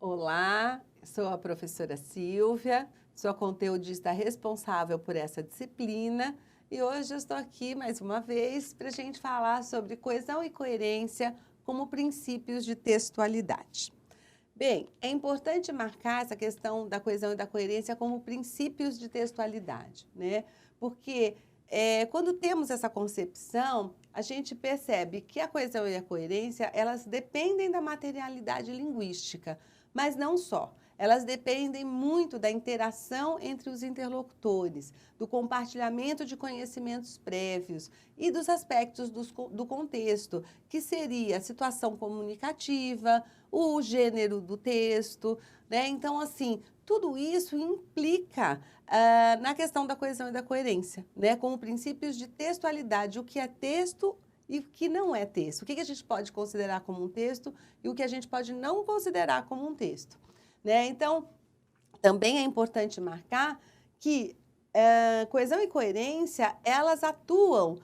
Olá, sou a professora Silvia, sou a conteudista responsável por essa disciplina e hoje eu estou aqui mais uma vez para a gente falar sobre coesão e coerência como princípios de textualidade. Bem, é importante marcar essa questão da coesão e da coerência como princípios de textualidade, né? Porque quando temos essa concepção, a gente percebe que a coesão e a coerência, elas dependem da materialidade linguística, mas não só. Elas dependem muito da interação entre os interlocutores, do compartilhamento de conhecimentos prévios e dos aspectos do contexto, que seria a situação comunicativa, o gênero do texto, né? Então, assim, tudo isso implica na questão da coesão e da coerência, né? Como princípios de textualidade, o que é texto e o que não é texto. O que a gente pode considerar como um texto e o que a gente pode não considerar como um texto, né? Então, também é importante marcar que coesão e coerência, elas atuam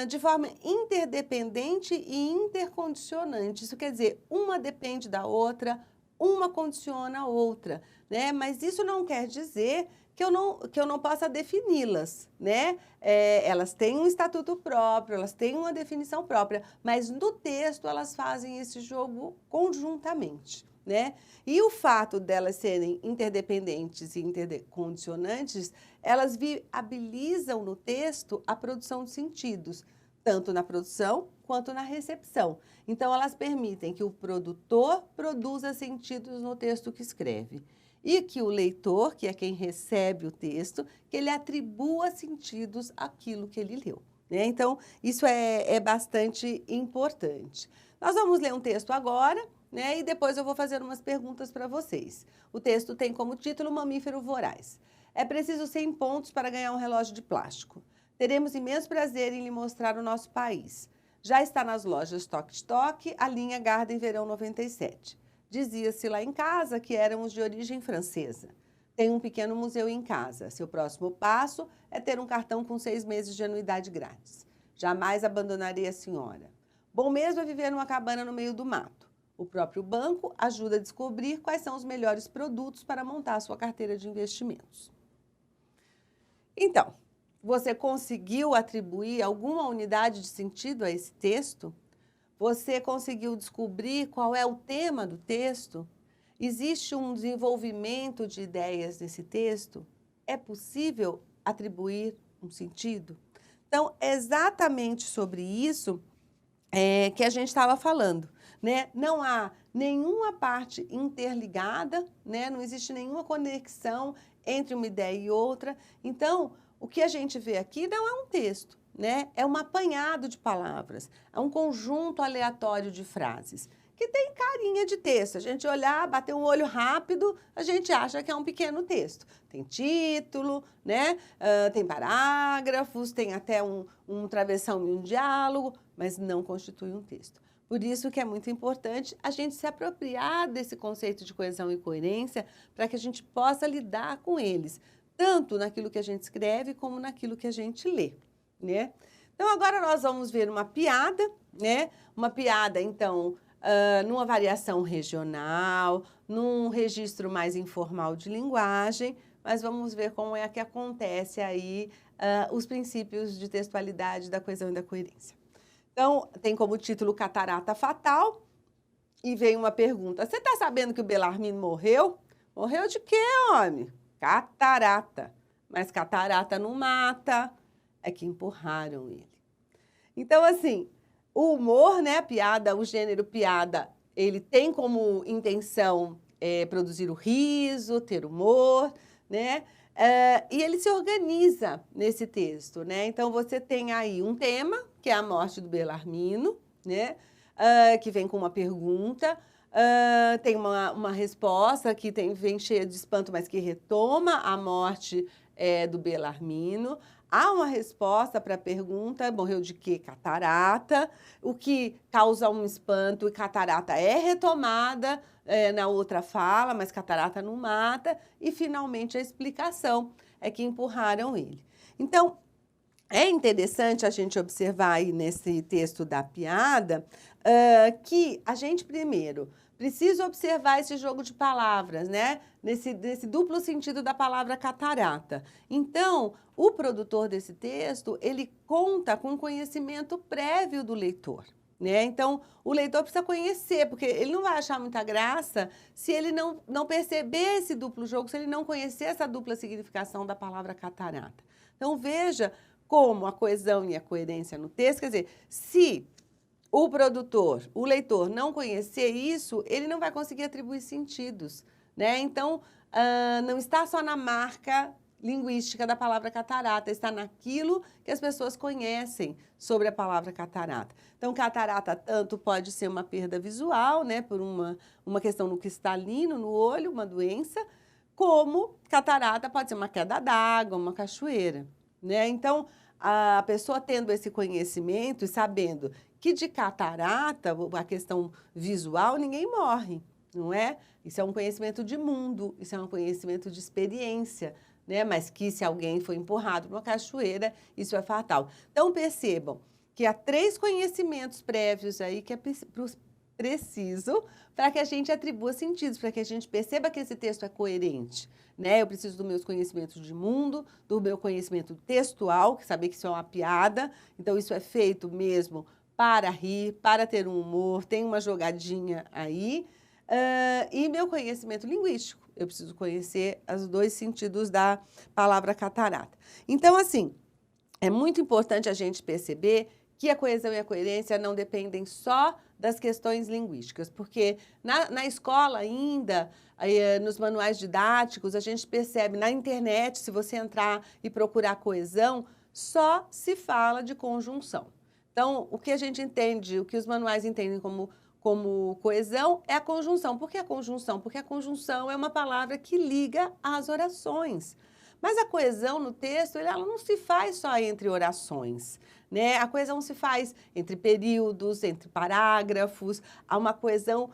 de forma interdependente e intercondicionante. Isso quer dizer, uma depende da outra, uma condiciona a outra, né? Mas isso não quer dizer que eu não possa defini-las, né? Elas têm um estatuto próprio, elas têm uma definição própria, mas no texto elas fazem esse jogo conjuntamente, né? E o fato delas serem interdependentes e intercondicionantes, elas viabilizam no texto a produção de sentidos, tanto na produção quanto na recepção. Então, elas permitem que o produtor produza sentidos no texto que escreve e que o leitor, que é quem recebe o texto, que ele atribua sentidos àquilo que ele leu, né? Então, isso é bastante importante. Nós vamos ler um texto agora, né? E depois eu vou fazer umas perguntas para vocês. O texto tem como título Mamífero Voraz. É preciso 100 pontos para ganhar um relógio de plástico. Teremos imenso prazer em lhe mostrar o nosso país. Já está nas lojas Tok Tok a linha Garden Verão 97. Dizia-se lá em casa que éramos de origem francesa. Tem um pequeno museu em casa. Seu próximo passo é ter um cartão com 6 meses de anuidade grátis. Jamais abandonarei a senhora. Bom mesmo é viver numa cabana no meio do mato. O próprio banco ajuda a descobrir quais são os melhores produtos para montar a sua carteira de investimentos. Então, você conseguiu atribuir alguma unidade de sentido a esse texto? Você conseguiu descobrir qual é o tema do texto? Existe um desenvolvimento de ideias nesse texto? É possível atribuir um sentido? Então, é exatamente sobre isso que a gente estava falando, né? Não há nenhuma parte interligada, né? Não existe nenhuma conexão entre uma ideia e outra. Então, o que a gente vê aqui não é um texto, né? É um apanhado de palavras, é um conjunto aleatório de frases que tem carinha de texto. A gente olhar, bater um olho rápido, a gente acha que é um pequeno texto. Tem título, né? Tem parágrafos, tem até um travessão e um diálogo, mas não constitui um texto. Por isso que é muito importante a gente se apropriar desse conceito de coesão e coerência para que a gente possa lidar com eles, tanto naquilo que a gente escreve como naquilo que a gente lê, né? Então, agora nós vamos ver uma piada, né? Uma piada, então, numa variação regional, num registro mais informal de linguagem, mas vamos ver como é que acontece aí os princípios de textualidade da coesão e da coerência. Então, tem como título Catarata Fatal e vem uma pergunta. Você está sabendo que o Bellarmino morreu? Morreu de quê, homem? Catarata. Mas catarata não mata, é que empurraram ele. Então, assim, o humor, né, a piada, o gênero piada, ele tem como intenção produzir o riso, ter humor, né? E ele se organiza nesse texto, né? Então, você tem aí um tema, que é a morte do Bellarmino, né? Que vem com uma pergunta, tem uma resposta que vem cheia de espanto, mas que retoma a morte do Bellarmino. Há uma resposta para a pergunta, morreu de quê? Catarata, o que causa um espanto e catarata é retomada na outra fala, mas catarata não mata. E, finalmente, a explicação é que empurraram ele. Então, É interessante a gente observar aí nesse texto da piada que a gente, primeiro, precisa observar esse jogo de palavras, né? Nesse duplo sentido da palavra catarata. Então, o produtor desse texto, ele conta com conhecimento prévio do leitor. Né? Então, o leitor precisa conhecer, porque ele não vai achar muita graça se ele não perceber esse duplo jogo, se ele não conhecer essa dupla significação da palavra catarata. Então, veja como a coesão e a coerência no texto, quer dizer, se o produtor, o leitor não conhecer isso, ele não vai conseguir atribuir sentidos, né? Então, não está só na marca linguística da palavra catarata, está naquilo que as pessoas conhecem sobre a palavra catarata. Então, catarata tanto pode ser uma perda visual, né, por uma questão no cristalino, no olho, uma doença, como catarata pode ser uma queda d'água, uma cachoeira, né? Então, a pessoa tendo esse conhecimento e sabendo que de catarata, a questão visual, ninguém morre, não é? Isso é um conhecimento de mundo, isso é um conhecimento de experiência, né? Mas que se alguém foi empurrado para uma cachoeira, isso é fatal. Então, percebam que há 3 conhecimentos prévios aí que é preciso para que a gente atribua sentidos, para que a gente perceba que esse texto é coerente, né? Eu preciso dos meus conhecimentos de mundo, do meu conhecimento textual, saber que isso é uma piada, então isso é feito mesmo para rir, para ter um humor, tem uma jogadinha aí, e meu conhecimento linguístico, eu preciso conhecer os 2 sentidos da palavra catarata. Então, assim, é muito importante a gente perceber que a coesão e a coerência não dependem só das questões linguísticas, porque na escola ainda, nos manuais didáticos, a gente percebe, na internet, se você entrar e procurar coesão, só se fala de conjunção. Então, o que a gente entende, o que os manuais entendem como coesão é a conjunção. Por que a conjunção? Porque a conjunção é uma palavra que liga às orações. Mas a coesão no texto, ela não se faz só entre orações, né? A coesão se faz entre períodos, entre parágrafos, há uma coesão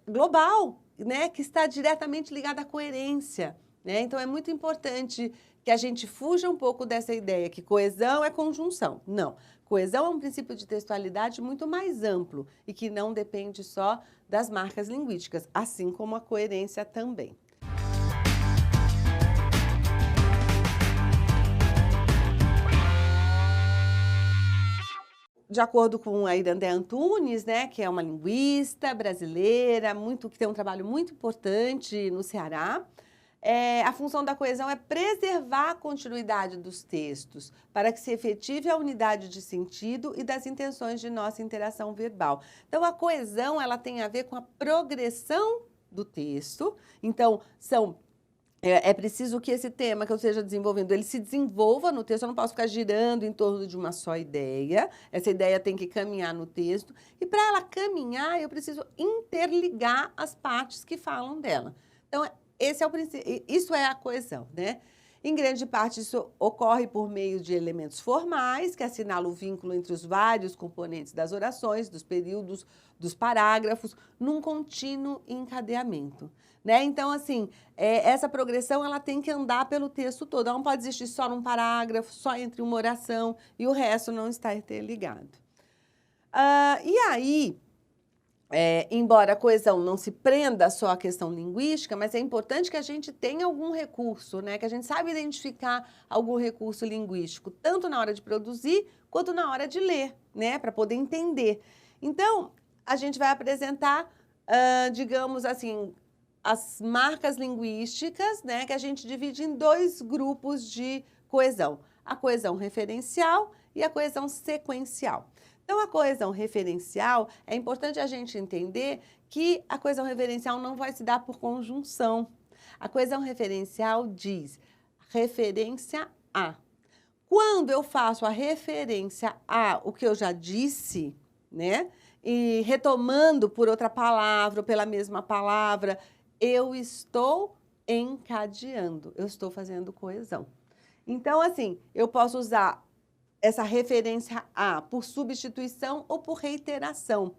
global, né? Que está diretamente ligada à coerência, né? Então, é muito importante que a gente fuja um pouco dessa ideia que coesão é conjunção. Não, coesão é um princípio de textualidade muito mais amplo e que não depende só das marcas linguísticas, assim como a coerência também. De acordo com a Irandé Antunes, né, que é uma linguista brasileira, que tem um trabalho muito importante no Ceará, a função da coesão é preservar a continuidade dos textos, para que se efetive a unidade de sentido e das intenções de nossa interação verbal. Então, a coesão, ela tem a ver com a progressão do texto. Então, é preciso que esse tema que eu esteja desenvolvendo, ele se desenvolva no texto, eu não posso ficar girando em torno de uma só ideia, essa ideia tem que caminhar no texto, e para ela caminhar, eu preciso interligar as partes que falam dela. Então, esse é o princípio, isso é a coesão, né? Em grande parte, isso ocorre por meio de elementos formais, que assinalam o vínculo entre os vários componentes das orações, dos períodos, dos parágrafos, num contínuo encadeamento, né? Então, assim, essa progressão, ela tem que andar pelo texto todo. Ela não pode existir só num parágrafo, só entre uma oração, e o resto não está interligado. E aí, embora a coesão não se prenda só à questão linguística, mas é importante que a gente tenha algum recurso, né? Que a gente saiba identificar algum recurso linguístico, tanto na hora de produzir, quanto na hora de ler, né? Para poder entender. Então, a gente vai apresentar, digamos assim, as marcas linguísticas, né? Que a gente divide em 2 grupos de coesão. A coesão referencial e a coesão sequencial. Então, a coesão referencial, é importante a gente entender que a coesão referencial não vai se dar por conjunção. A coesão referencial diz referência a. Quando eu faço a referência a o que eu já disse, né? E retomando por outra palavra ou pela mesma palavra, eu estou encadeando, eu estou fazendo coesão. Então, assim, eu posso usar essa referência a por substituição ou por reiteração.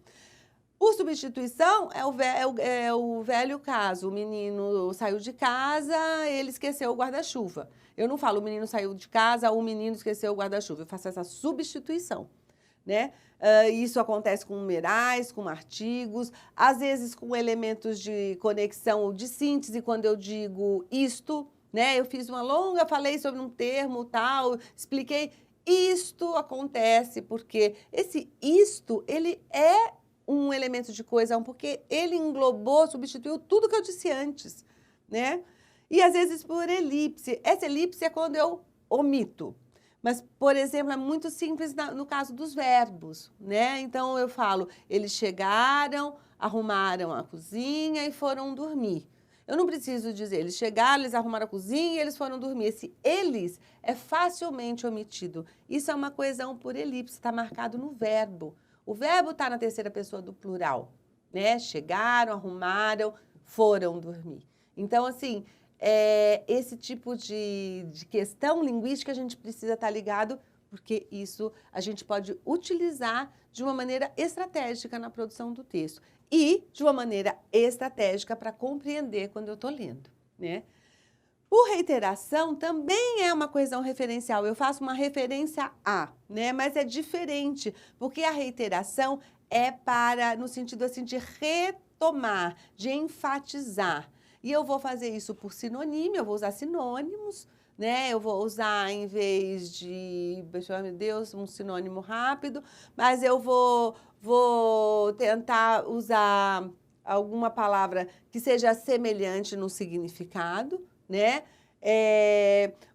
Por substituição, é o velho caso. O menino saiu de casa, ele esqueceu o guarda-chuva. Eu não falo o menino saiu de casa, o menino esqueceu o guarda-chuva. Eu faço essa substituição, né? Isso acontece com numerais, com artigos, às vezes com elementos de conexão ou de síntese, quando eu digo isto, né? Eu fiz uma longa, falei sobre um termo tal, expliquei. Isto acontece porque esse isto, ele é um elemento de coesão, porque ele englobou, substituiu tudo que eu disse antes, né? E às vezes por elipse. Essa elipse é quando eu omito. Mas, por exemplo, é muito simples no caso dos verbos, né? Então eu falo, eles chegaram, arrumaram a cozinha e foram dormir. Eu não preciso dizer, eles chegaram, eles arrumaram a cozinha e eles foram dormir. Esse eles é facilmente omitido. Isso é uma coesão por elipse, está marcado no verbo. O verbo está na terceira pessoa do plural, né? Chegaram, arrumaram, foram dormir. Então, assim, esse tipo de questão linguística a gente precisa estar ligado, porque isso a gente pode utilizar de uma maneira estratégica na produção do texto e de uma maneira estratégica para compreender quando eu estou lendo, né? Por reiteração, também é uma coesão referencial. Eu faço uma referência a, né? Mas é diferente, porque a reiteração é no sentido assim de retomar, de enfatizar. E eu vou fazer isso por sinônimo, eu vou usar sinônimos, né? Eu vou usar, em vez de, meu Deus, um sinônimo rápido, mas eu vou tentar usar alguma palavra que seja semelhante no significado, né?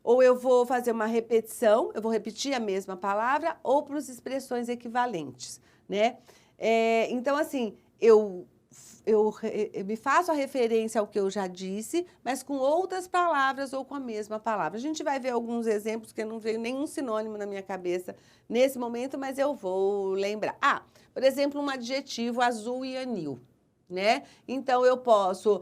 Ou eu vou fazer uma repetição, eu vou repetir a mesma palavra, ou para as expressões equivalentes, né? Então, assim, eu me faço a referência ao que eu já disse, mas com outras palavras ou com a mesma palavra. A gente vai ver alguns exemplos, que não veio nenhum sinônimo na minha cabeça nesse momento, mas eu vou lembrar. Por exemplo, um adjetivo, azul e anil, né? Então, eu posso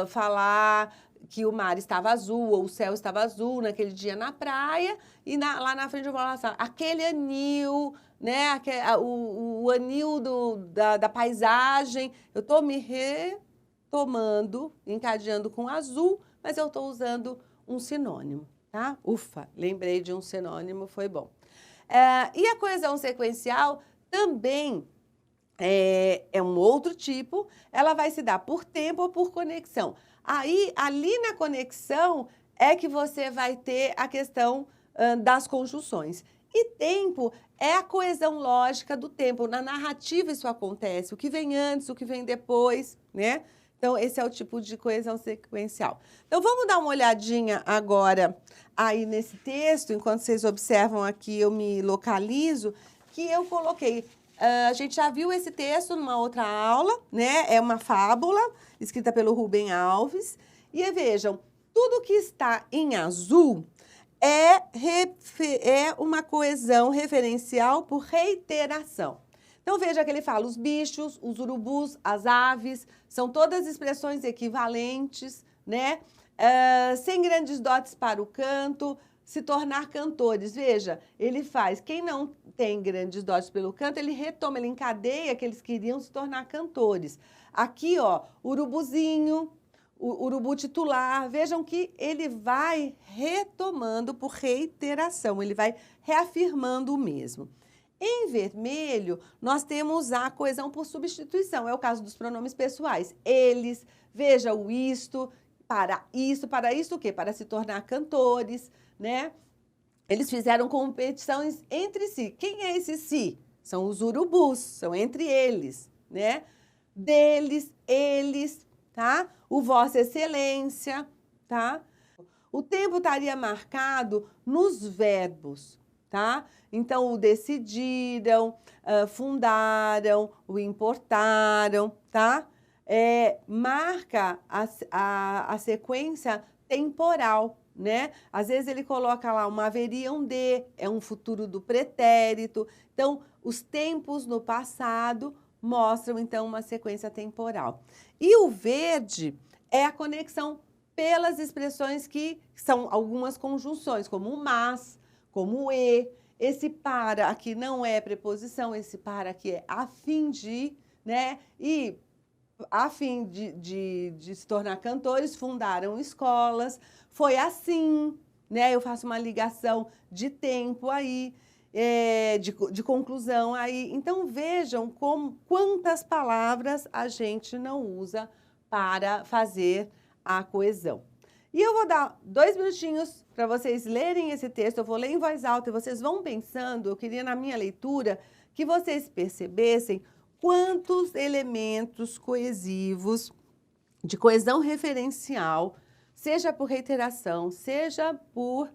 falar que o mar estava azul ou o céu estava azul naquele dia na praia e lá na frente eu vou falar assim, aquele anil, né? O anil da paisagem. Eu estou me retomando, encadeando com azul, mas eu estou usando um sinônimo, tá? Ufa, lembrei de um sinônimo, foi bom. E a coesão sequencial também é um outro tipo, ela vai se dar por tempo ou por conexão. Aí, ali na conexão, é que você vai ter a questão das conjunções. E tempo é a coesão lógica do tempo. Na narrativa isso acontece, o que vem antes, o que vem depois, né? Então, esse é o tipo de coesão sequencial. Então, vamos dar uma olhadinha agora aí nesse texto, enquanto vocês observam aqui, eu me localizo, que eu coloquei. A gente já viu esse texto numa outra aula, né? É uma fábula escrita pelo Rubem Alves. E vejam, tudo que está em azul é uma coesão referencial por reiteração. Então, veja que ele fala os bichos, os urubus, as aves, são todas expressões equivalentes, né? Sem grandes dotes para o canto, se tornar cantores. Veja, ele faz, quem não tem grandes dotes pelo canto, ele retoma, ele encadeia que eles queriam se tornar cantores. Aqui, ó, urubuzinho, o urubu titular, vejam que ele vai retomando por reiteração, ele vai reafirmando o mesmo. Em vermelho, nós temos a coesão por substituição, é o caso dos pronomes pessoais. Eles, veja o isto o quê? Para se tornar cantores, né? Eles fizeram competições entre si. Quem é esse si? São os urubus, são entre eles, né? Deles, eles, tá? O Vossa Excelência, tá? O tempo estaria marcado nos verbos, tá? Então, o decidiram, fundaram, o importaram, tá? Marca a sequência temporal, né? Às vezes ele coloca lá uma haveria, um de, é um futuro do pretérito. Então, os tempos no passado mostram, então, uma sequência temporal. E o verde é a conexão pelas expressões que são algumas conjunções, como o mas, como o e. Esse para aqui não é preposição, esse para aqui é a fim de, né? E, a fim de se tornar cantores, fundaram escolas. Foi assim, né? Eu faço uma ligação de tempo aí, de conclusão aí. Então, vejam quantas palavras a gente não usa para fazer a coesão. E eu vou dar 2 minutinhos para vocês lerem esse texto. Eu vou ler em voz alta e vocês vão pensando. Eu queria, na minha leitura, que vocês percebessem quantos elementos coesivos de coesão referencial, seja por reiteração, seja por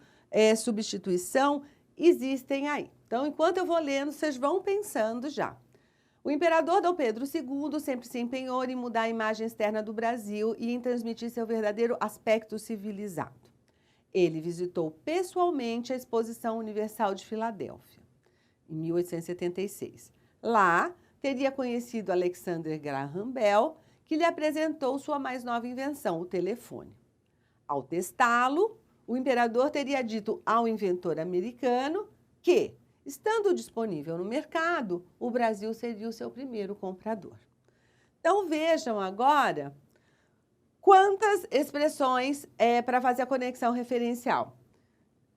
substituição, existem aí. Então, enquanto eu vou lendo, vocês vão pensando já. O imperador Dom Pedro II sempre se empenhou em mudar a imagem externa do Brasil e em transmitir seu verdadeiro aspecto civilizado. Ele visitou pessoalmente a Exposição Universal de Filadélfia, em 1876. Lá, teria conhecido Alexander Graham Bell, que lhe apresentou sua mais nova invenção, o telefone. Ao testá-lo, o imperador teria dito ao inventor americano que, estando disponível no mercado, o Brasil seria o seu primeiro comprador. Então, vejam agora quantas expressões para fazer a conexão referencial.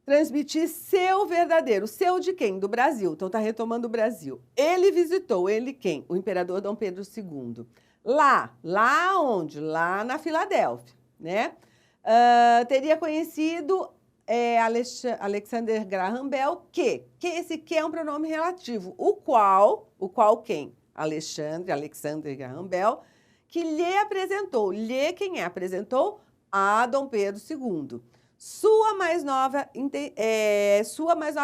Transmitir seu verdadeiro. Seu de quem? Do Brasil. Então, está retomando o Brasil. Ele visitou, ele quem? O imperador Dom Pedro II. Lá onde? Lá na Filadélfia, né? Teria conhecido Alexander Graham Bell, que esse que é um pronome relativo, o qual quem? Alexander Graham Bell, que lhe apresentou. Lhe quem é? Apresentou a Dom Pedro II. Sua mais nova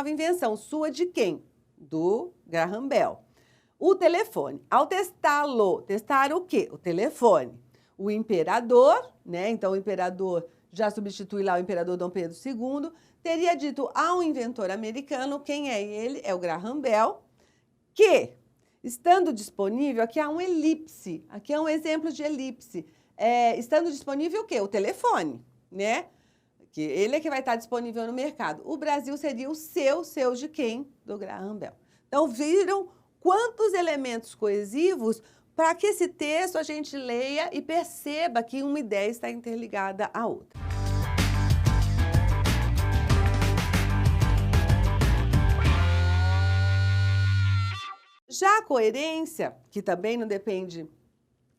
invenção. Sua de quem? Do Graham Bell. O telefone. Ao testá-lo, testar o quê? O telefone. O imperador, né? Então, o imperador já substitui lá o imperador Dom Pedro II, teria dito ao inventor americano, quem é ele? É o Graham Bell, que, estando disponível, aqui há um elipse, aqui é um exemplo de elipse. Estando disponível o quê? O telefone, né? Que ele é que vai estar disponível no mercado. O Brasil seria o seu de quem? Do Graham Bell. Então, viram quantos elementos coesivos para que esse texto a gente leia e perceba que uma ideia está interligada à outra. Já a coerência, que também não depende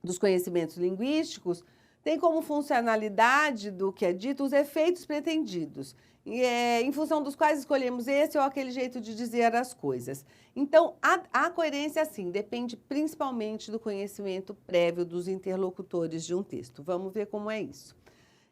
dos conhecimentos linguísticos, tem como funcionalidade do que é dito os efeitos pretendidos, em função dos quais escolhemos esse ou aquele jeito de dizer as coisas. Então, a coerência, sim, depende principalmente do conhecimento prévio dos interlocutores de um texto. Vamos ver como é isso.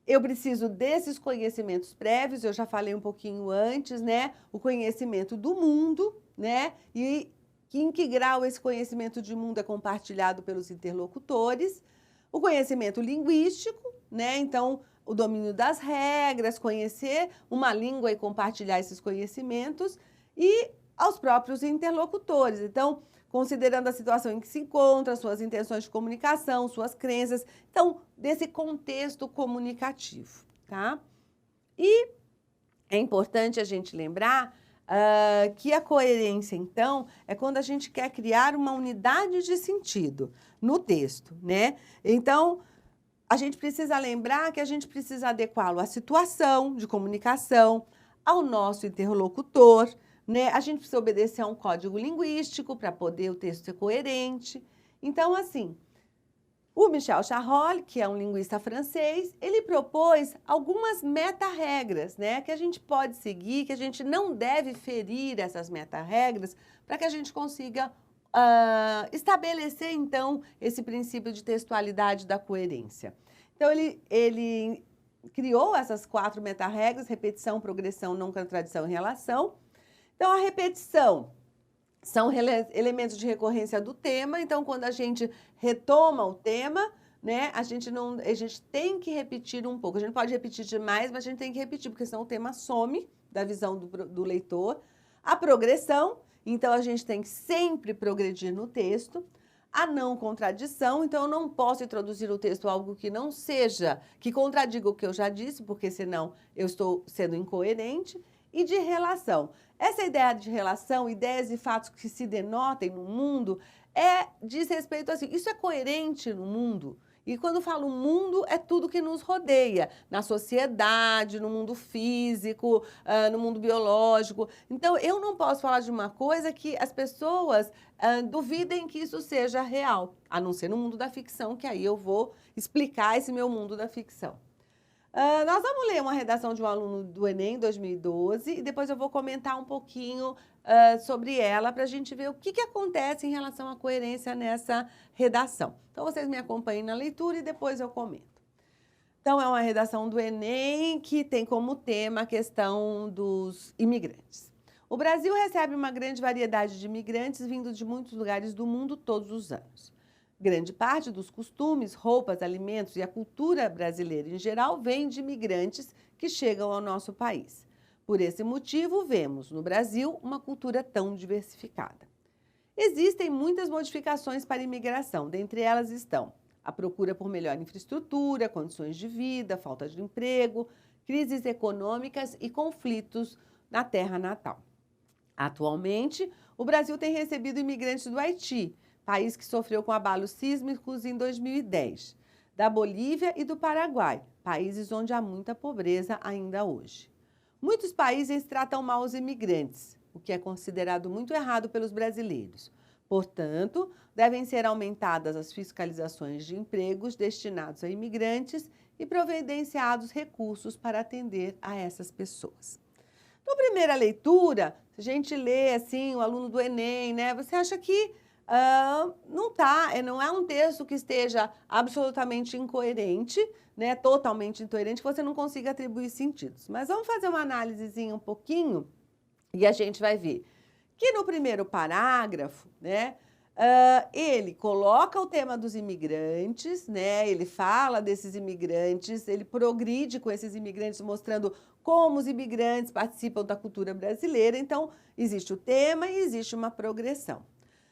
Eu preciso desses conhecimentos prévios, eu já falei um pouquinho antes, né? O conhecimento do mundo, né? E em que grau esse conhecimento de mundo é compartilhado pelos interlocutores. O conhecimento linguístico, né? Então, o domínio das regras, conhecer uma língua e compartilhar esses conhecimentos, e aos próprios interlocutores. Então, considerando a situação em que se encontra, suas intenções de comunicação, suas crenças, então, desse contexto comunicativo, tá? E é importante a gente lembrar que a coerência, então, é quando a gente quer criar uma unidade de sentido no texto, né? Então, a gente precisa lembrar que a gente precisa adequá-lo à situação de comunicação, ao nosso interlocutor, né? A gente precisa obedecer a um código linguístico para poder o texto ser coerente. Então, assim, o Michel Charolles, que é um linguista francês, ele propôs algumas meta-regras, né, que a gente pode seguir, que a gente não deve ferir essas meta-regras, para que a gente consiga estabelecer, então, esse princípio de textualidade da coerência. Então, ele criou essas 4 meta-regras: repetição, progressão, não contradição e relação. Então, a repetição são elementos de recorrência do tema. Então, quando a gente retoma o tema, né, a gente tem que repetir um pouco. A gente pode repetir demais, mas a gente tem que repetir, porque senão o tema some da visão do leitor. A progressão, então a gente tem que sempre progredir no texto. A não contradição, então eu não posso introduzir no texto algo que não seja, que contradiga o que eu já disse, porque senão eu estou sendo incoerente. e de relação. Essa ideia de relação, ideias e fatos que se denotem no mundo, diz respeito assim, isso é coerente no mundo? E quando falo mundo, é tudo que nos rodeia, na sociedade, no mundo físico, no mundo biológico. Então, eu não posso falar de uma coisa que as pessoas duvidem que isso seja real, a não ser no mundo da ficção, que aí eu vou explicar esse meu mundo da ficção. Nós vamos ler uma redação de um aluno do Enem 2012 e depois eu vou comentar um pouquinho sobre ela para a gente ver o que acontece em relação à coerência nessa redação. Então, vocês me acompanhem na leitura e depois eu comento. Então, é uma redação do Enem que tem como tema a questão dos imigrantes. O Brasil recebe uma grande variedade de imigrantes vindo de muitos lugares do mundo todos os anos. Grande parte dos costumes, roupas, alimentos e a cultura brasileira em geral vem de imigrantes que chegam ao nosso país. Por esse motivo, vemos no Brasil uma cultura tão diversificada. Existem muitas modificações para a imigração, dentre elas estão a procura por melhor infraestrutura, condições de vida, falta de emprego, crises econômicas e conflitos na terra natal. Atualmente, o Brasil tem recebido imigrantes do Haiti, país que sofreu com abalos sísmicos em 2010, da Bolívia e do Paraguai, países onde há muita pobreza ainda hoje. Muitos países tratam mal os imigrantes, o que é considerado muito errado pelos brasileiros. Portanto, devem ser aumentadas as fiscalizações de empregos destinados a imigrantes e providenciados recursos para atender a essas pessoas. Na primeira leitura, se a gente lê assim, o aluno do Enem, né, você acha que não é um texto que esteja absolutamente incoerente, né, totalmente incoerente, que você não consiga atribuir sentidos. Mas vamos fazer uma análisezinha um pouquinho e a gente vai ver que no primeiro parágrafo, né, ele coloca o tema dos imigrantes, né, ele fala desses imigrantes, ele progride com esses imigrantes mostrando como os imigrantes participam da cultura brasileira. Então, existe o tema e existe uma progressão.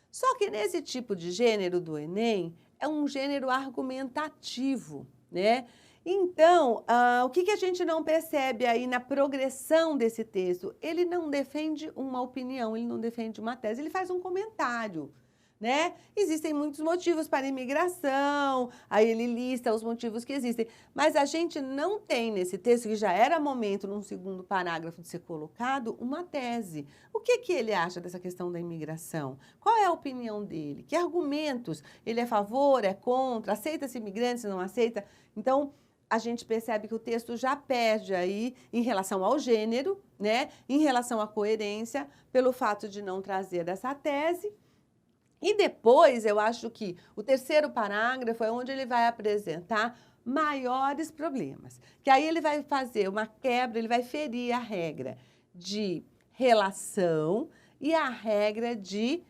Só que nesse tipo de gênero do Enem, é um gênero argumentativo, né? Então, o que a gente não percebe aí na progressão desse texto? Ele não defende uma opinião, ele não defende uma tese, ele faz um comentário, né? Existem muitos motivos para a imigração, aí ele lista os motivos que existem, mas a gente não tem nesse texto, que já era momento, num segundo parágrafo, de ser colocado, uma tese. O que ele acha dessa questão da imigração? Qual é a opinião dele? Que argumentos? Ele é a favor, é contra? Aceita-se imigrantes, não aceita? Então, a gente percebe que o texto já perde aí em relação ao gênero, né? Em relação à coerência, pelo fato de não trazer essa tese. E depois, eu acho que o terceiro parágrafo é onde ele vai apresentar maiores problemas. Que aí ele vai fazer uma quebra, ele vai ferir a regra de relação e a regra de...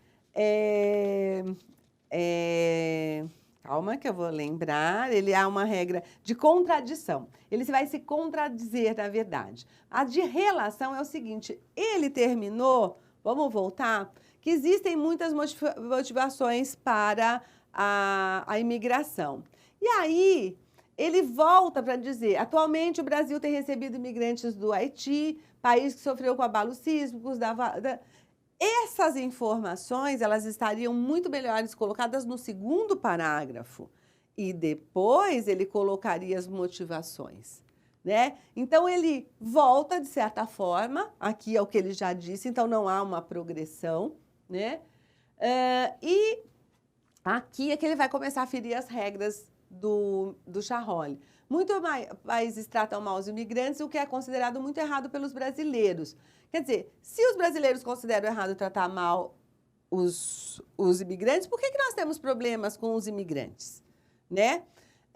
calma que eu vou lembrar. Ele há uma regra de contradição. Ele vai se contradizer, na verdade. A de relação é o seguinte, ele terminou, vamos voltar... que existem muitas motivações para a imigração. E aí, ele volta para dizer, atualmente o Brasil tem recebido imigrantes do Haiti, país que sofreu com abalos sísmicos. Essas informações, elas estariam muito melhores colocadas no segundo parágrafo. E depois ele colocaria as motivações. Né? Então, ele volta, de certa forma, aqui é o que ele já disse, então não há uma progressão. Né? E aqui é que ele vai começar a ferir as regras do Charolli. Muitos países tratam mal os imigrantes, o que é considerado muito errado pelos brasileiros. Quer dizer, se os brasileiros consideram errado tratar mal os imigrantes, por que nós temos problemas com os imigrantes? Né?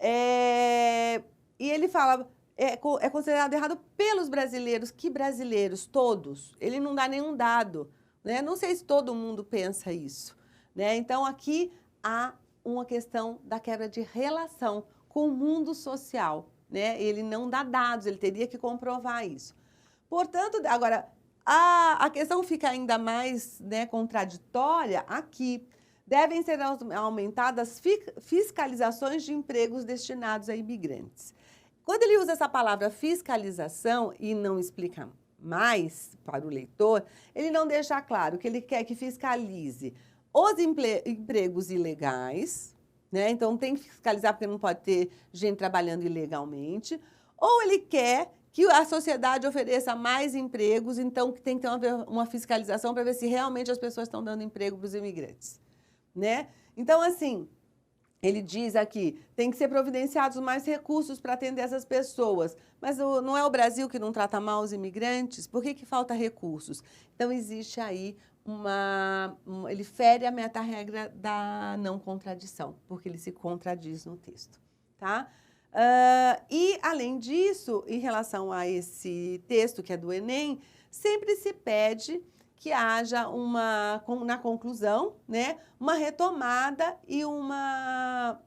E ele fala, é considerado errado pelos brasileiros. Que brasileiros? Todos. Ele não dá nenhum dado. Né? Não sei se todo mundo pensa isso. Né? Então, aqui há uma questão da quebra de relação com o mundo social. Né? Ele não dá dados, ele teria que comprovar isso. Portanto, agora, a questão fica ainda mais, né, contraditória aqui. Devem ser aumentadas fiscalizações de empregos destinados a imigrantes. Quando ele usa essa palavra fiscalização e não explica mais para o leitor, ele não deixa claro que ele quer que fiscalize os empregos ilegais, né? Então tem que fiscalizar porque não pode ter gente trabalhando ilegalmente, ou ele quer que a sociedade ofereça mais empregos, então que tem que ter uma fiscalização para ver se realmente as pessoas estão dando emprego para os imigrantes, né? Então, assim, ele diz aqui, tem que ser providenciados mais recursos para atender essas pessoas. Mas não é o Brasil que não trata mal os imigrantes? Por que falta recursos? Então, existe aí ele fere a meta-regra da não contradição, porque ele se contradiz no texto, tá? E, além disso, em relação a esse texto, que é do Enem, sempre se pede que haja na conclusão, né, uma retomada e uma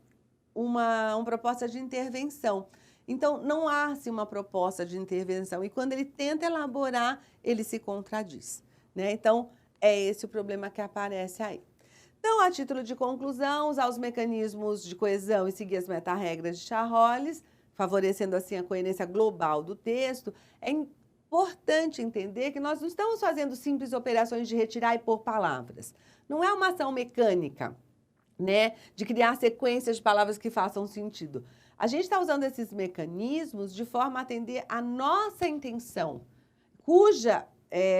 proposta de intervenção. Então, não há assim, uma proposta de intervenção. E quando ele tenta elaborar, ele se contradiz, né? Então, é esse o problema que aparece aí. Então, a título de conclusão, usar os mecanismos de coesão e seguir as meta-regras de Charolles, favorecendo assim a coerência global do texto, é importante entender que nós não estamos fazendo simples operações de retirar e pôr palavras. Não é uma ação mecânica, né, de criar sequências de palavras que façam sentido. A gente está usando esses mecanismos de forma a atender a nossa intenção, cuja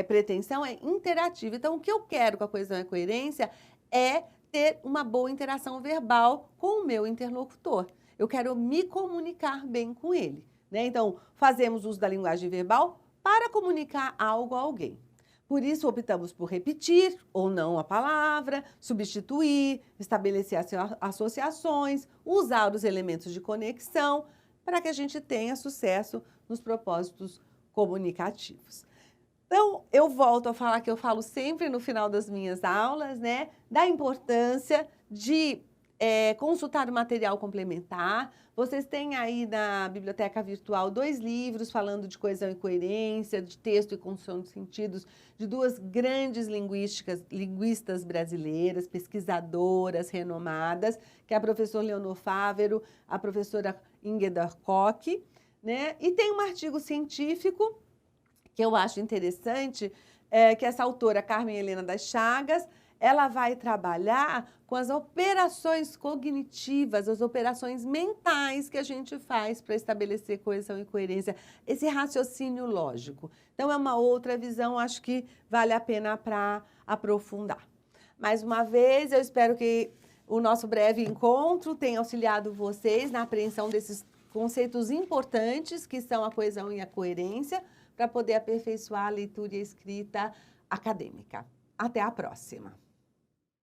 pretensão é interativa. Então, o que eu quero com a coesão e a coerência é ter uma boa interação verbal com o meu interlocutor. Eu quero me comunicar bem com ele, né? Então, fazemos uso da linguagem verbal para comunicar algo a alguém. Por isso, optamos por repetir ou não a palavra, substituir, estabelecer associações, usar os elementos de conexão para que a gente tenha sucesso nos propósitos comunicativos. Então, eu volto a falar que eu falo sempre no final das minhas aulas, né, da importância de consultar o material complementar. Vocês têm aí na biblioteca virtual 2 livros falando de coesão e coerência, de texto e construção de sentidos, de 2 grandes linguistas brasileiras, pesquisadoras renomadas, que é a professora Leonor Fávero, a professora Ingeborg Koch, né? E tem um artigo científico que eu acho interessante, que essa autora, Carmen Helena das Chagas, ela vai trabalhar com as operações cognitivas, as operações mentais que a gente faz para estabelecer coesão e coerência, esse raciocínio lógico. Então, é uma outra visão, acho que vale a pena para aprofundar. Mais uma vez, eu espero que o nosso breve encontro tenha auxiliado vocês na apreensão desses conceitos importantes, que são a coesão e a coerência, para poder aperfeiçoar a leitura e a escrita acadêmica. Até a próxima!